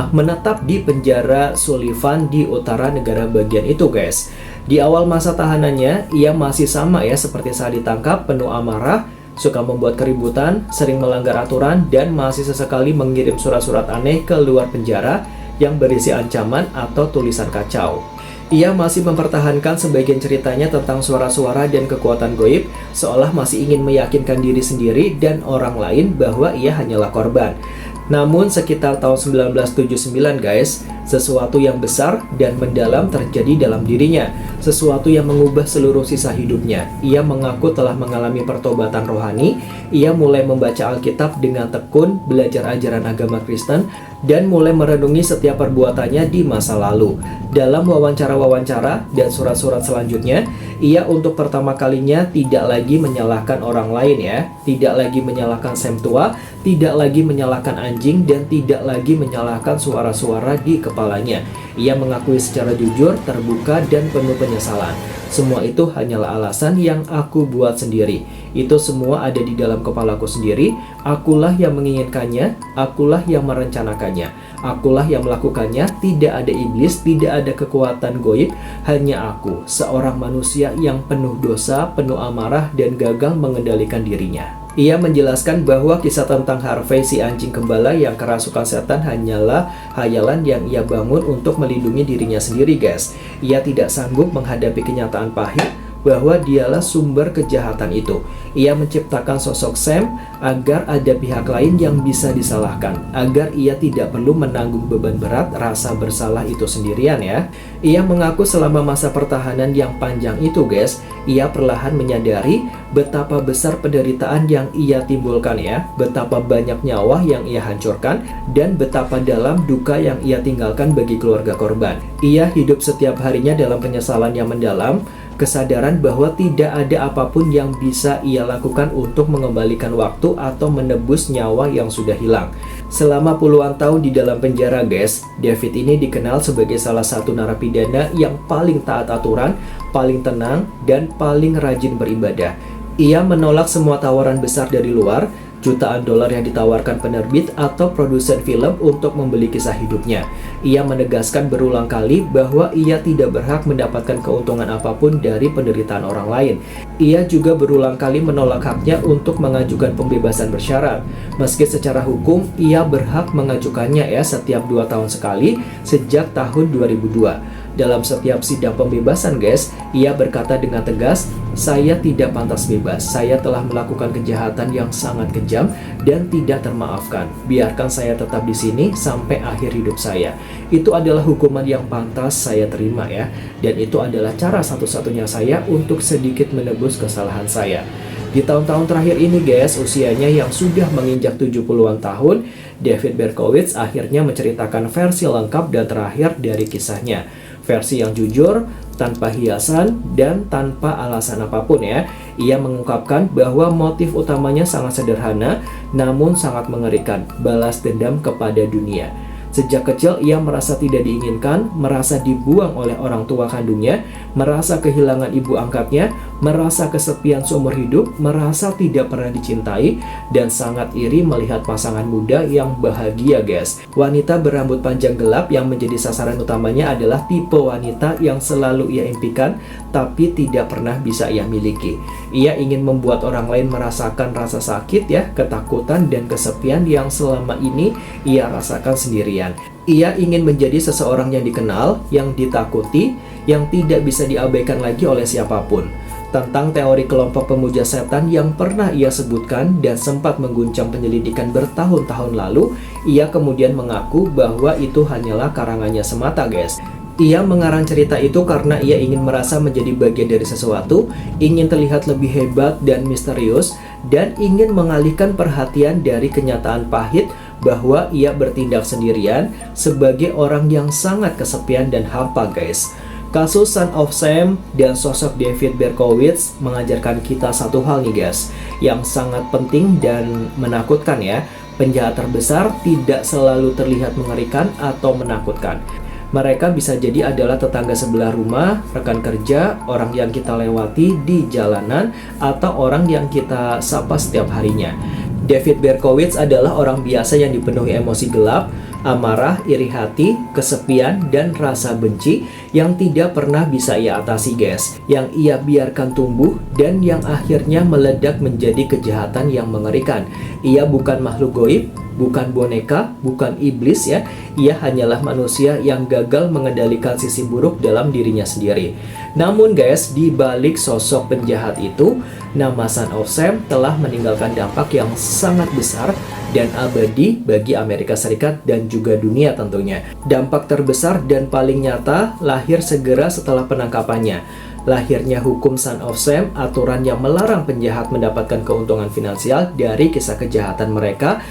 menetap di penjara Sullivan di utara negara bagian itu, guys. Di awal masa tahanannya, ia masih sama ya seperti saat ditangkap, penuh amarah, suka membuat keributan, sering melanggar aturan, dan masih sesekali mengirim surat-surat aneh ke luar penjara yang berisi ancaman atau tulisan kacau. Ia masih mempertahankan sebagian ceritanya tentang suara-suara dan kekuatan goib, seolah masih ingin meyakinkan diri sendiri dan orang lain bahwa ia hanyalah korban. Namun sekitar tahun 1979, guys, sesuatu yang besar dan mendalam terjadi dalam dirinya, sesuatu yang mengubah seluruh sisa hidupnya. Ia mengaku telah mengalami pertobatan rohani. Ia mulai membaca Alkitab dengan tekun, belajar ajaran agama Kristen, dan mulai merenungi setiap perbuatannya di masa lalu. Dalam wawancara-wawancara dan surat-surat selanjutnya, ia untuk pertama kalinya tidak lagi menyalahkan orang lain ya, tidak lagi menyalahkan Sam tua, tidak lagi menyalahkan anjing, dan tidak lagi menyalahkan suara-suara di kepalanya. Ia mengakui secara jujur, terbuka, dan penuh penyesalan. Semua itu hanyalah alasan yang aku buat sendiri. Itu semua ada di dalam kepalaku sendiri. Akulah yang menginginkannya, akulah yang merencanakannya, akulah yang melakukannya. Tidak ada iblis, tidak ada kekuatan goib, hanya aku, seorang manusia yang penuh dosa, penuh amarah, dan gagal mengendalikan dirinya. Ia menjelaskan bahwa kisah tentang Harvey si anjing gembala yang kerasukan setan hanyalah hayalan yang ia bangun untuk melindungi dirinya sendiri, guys. Ia tidak sanggup menghadapi kenyataan pahit bahwa dialah sumber kejahatan itu. Ia menciptakan sosok Sam agar ada pihak lain yang bisa disalahkan, agar ia tidak perlu menanggung beban berat rasa bersalah itu sendirian ya. Ia mengaku selama masa pertahanan yang panjang itu guys, ia perlahan menyadari betapa besar penderitaan yang ia timbulkan ya, betapa banyak nyawa yang ia hancurkan, dan betapa dalam duka yang ia tinggalkan bagi keluarga korban. Ia hidup setiap harinya dalam penyesalan yang mendalam, kesadaran bahwa tidak ada apapun yang bisa ia lakukan untuk mengembalikan waktu atau menebus nyawa yang sudah hilang. Selama puluhan tahun di dalam penjara guys, David ini dikenal sebagai salah satu narapidana yang paling taat aturan, paling tenang, dan paling rajin beribadah. Ia menolak semua tawaran besar dari luar, jutaan dolar yang ditawarkan penerbit atau produsen film untuk membeli kisah hidupnya. Ia menegaskan berulang kali bahwa ia tidak berhak mendapatkan keuntungan apapun dari penderitaan orang lain. Ia juga berulang kali menolak haknya untuk mengajukan pembebasan bersyarat. Meski secara hukum ia berhak mengajukannya ya setiap 2 tahun sekali sejak tahun 2002. Dalam setiap sidang pembebasan guys, ia berkata dengan tegas, "Saya tidak pantas bebas. Saya telah melakukan kejahatan yang sangat kejam dan tidak termaafkan. Biarkan saya tetap di sini sampai akhir hidup saya. Itu adalah hukuman yang pantas saya terima ya. Dan itu adalah cara satu-satunya saya untuk sedikit menebus kesalahan saya." Di tahun-tahun terakhir ini guys, usianya yang sudah menginjak 70-an tahun, David Berkowitz akhirnya menceritakan versi lengkap dan terakhir dari kisahnya. Versi yang jujur, tanpa hiasan, dan tanpa alasan apapun ya. Ia mengungkapkan bahwa motif utamanya sangat sederhana, namun sangat mengerikan, balas dendam kepada dunia. Sejak kecil ia merasa tidak diinginkan, merasa dibuang oleh orang tua kandungnya, merasa kehilangan ibu angkatnya, merasa kesepian seumur hidup, merasa tidak pernah dicintai, dan sangat iri melihat pasangan muda yang bahagia guys. Wanita berambut panjang gelap yang menjadi sasaran utamanya adalah tipe wanita yang selalu ia impikan, tapi tidak pernah bisa ia miliki. Ia ingin membuat orang lain merasakan rasa sakit ya, ketakutan dan kesepian yang selama ini ia rasakan sendirian. Ia ingin menjadi seseorang yang dikenal, yang ditakuti, yang tidak bisa diabaikan lagi oleh siapapun. Tentang teori kelompok pemuja setan yang pernah ia sebutkan dan sempat mengguncang penyelidikan bertahun-tahun lalu, ia kemudian mengaku bahwa itu hanyalah karangannya semata guys. Ia mengarang cerita itu karena ia ingin merasa menjadi bagian dari sesuatu, ingin terlihat lebih hebat dan misterius, dan ingin mengalihkan perhatian dari kenyataan pahit bahwa ia bertindak sendirian sebagai orang yang sangat kesepian dan hampa guys. Kasus Son of Sam dan sosok David Berkowitz mengajarkan kita satu hal nih guys, yang sangat penting dan menakutkan ya. Penjahat terbesar tidak selalu terlihat mengerikan atau menakutkan. Mereka bisa jadi adalah tetangga sebelah rumah, rekan kerja, orang yang kita lewati di jalanan, atau orang yang kita sapa setiap harinya. David Berkowitz adalah orang biasa yang dipenuhi emosi gelap, amarah, iri hati, kesepian, dan rasa benci yang tidak pernah bisa ia atasi guys, yang ia biarkan tumbuh dan yang akhirnya meledak menjadi kejahatan yang mengerikan. Ia bukan makhluk goib, bukan boneka, bukan iblis ya. Ia hanyalah manusia yang gagal mengendalikan sisi buruk dalam dirinya sendiri. Namun guys, di balik sosok penjahat itu, nama Son of Sam telah meninggalkan dampak yang sangat besar dan abadi bagi Amerika Serikat dan juga dunia tentunya. Dampak terbesar dan paling nyata lahir segera setelah penangkapannya. Lahirnya hukum Son of Sam, aturan yang melarang penjahat mendapatkan keuntungan finansial dari kisah kejahatan mereka,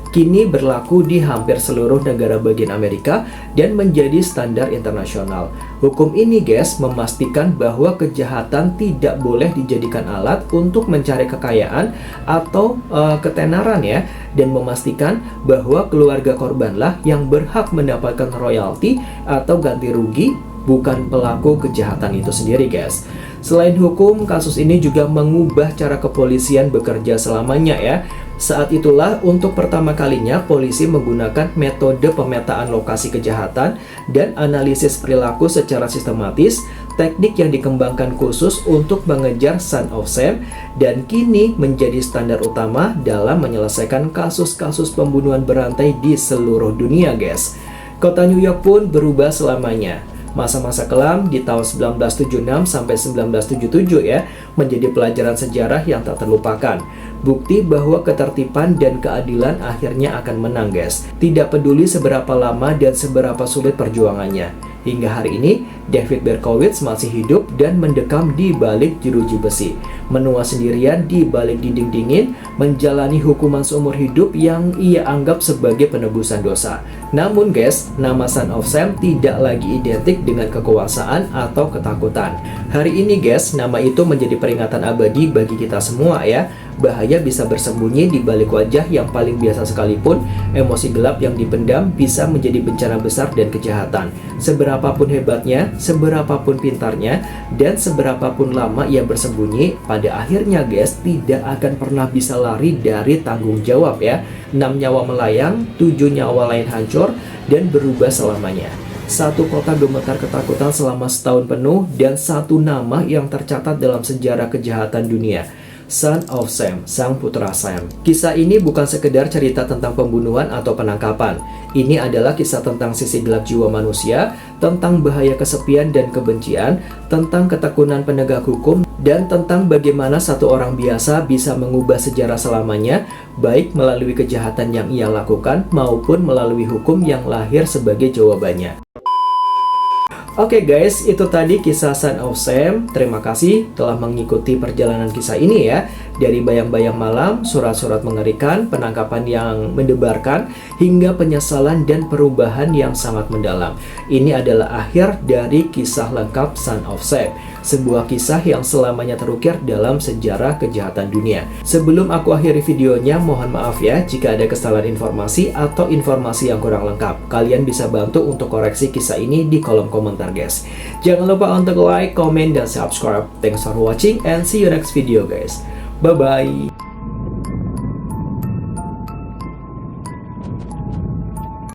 kini berlaku di hampir seluruh negara bagian Amerika dan menjadi standar internasional. Hukum ini guys memastikan bahwa kejahatan tidak boleh dijadikan alat untuk mencari kekayaan atau ketenaran ya, dan memastikan bahwa keluarga korbanlah yang berhak mendapatkan royalti atau ganti rugi, bukan pelaku kejahatan itu sendiri guys. Selain hukum, kasus ini juga mengubah cara kepolisian bekerja selamanya ya. Saat itulah untuk pertama kalinya polisi menggunakan metode pemetaan lokasi kejahatan dan analisis perilaku secara sistematis, teknik yang dikembangkan khusus untuk mengejar Son of Sam dan kini menjadi standar utama dalam menyelesaikan kasus-kasus pembunuhan berantai di seluruh dunia guys. Kota New York pun berubah selamanya. Masa-masa kelam di tahun 1976 sampai 1977 ya, menjadi pelajaran sejarah yang tak terlupakan. Bukti bahwa ketertiban dan keadilan akhirnya akan menang, guys. Tidak peduli seberapa lama dan seberapa sulit perjuangannya. Hingga hari ini, David Berkowitz masih hidup dan mendekam di balik jeruji besi, menua sendirian di balik dinding dingin, menjalani hukuman seumur hidup yang ia anggap sebagai penebusan dosa. Namun guys, nama Son of Sam tidak lagi identik dengan kekuasaan atau ketakutan. Hari ini guys, nama itu menjadi peringatan abadi bagi kita semua ya. Bahaya bisa bersembunyi di balik wajah yang paling biasa sekalipun. Emosi gelap yang dipendam bisa menjadi bencana besar dan kejahatan. Seberapapun hebatnya, seberapapun pintarnya, dan seberapapun lama ia bersembunyi, pada akhirnya guys, tidak akan pernah bisa lari dari tanggung jawab ya. 6 nyawa melayang, 7 nyawa lain hancur, dan berubah selamanya. Satu kota gemetar ketakutan selama setahun penuh, dan satu nama yang tercatat dalam sejarah kejahatan dunia. Son of Sam, sang putra Sam. Kisah ini bukan sekedar cerita tentang pembunuhan atau penangkapan. Ini adalah kisah tentang sisi gelap jiwa manusia, tentang bahaya kesepian dan kebencian, tentang ketekunan penegak hukum, dan tentang bagaimana satu orang biasa bisa mengubah sejarah selamanya, baik melalui kejahatan yang ia lakukan maupun melalui hukum yang lahir sebagai jawabannya. Oke guys, itu tadi kisah Son of Sam. Terima kasih telah mengikuti perjalanan kisah ini ya. Dari bayang-bayang malam, surat-surat mengerikan, penangkapan yang mendebarkan, hingga penyesalan dan perubahan yang sangat mendalam. Ini adalah akhir dari kisah lengkap Son of Sam. Sebuah kisah yang selamanya terukir dalam sejarah kejahatan dunia. Sebelum aku akhiri videonya, mohon maaf ya jika ada kesalahan informasi atau informasi yang kurang lengkap. Kalian bisa bantu untuk koreksi kisah ini di kolom komentar guys. Jangan lupa untuk like, comment, dan subscribe. Thanks for watching and see you next video guys. Bye-bye.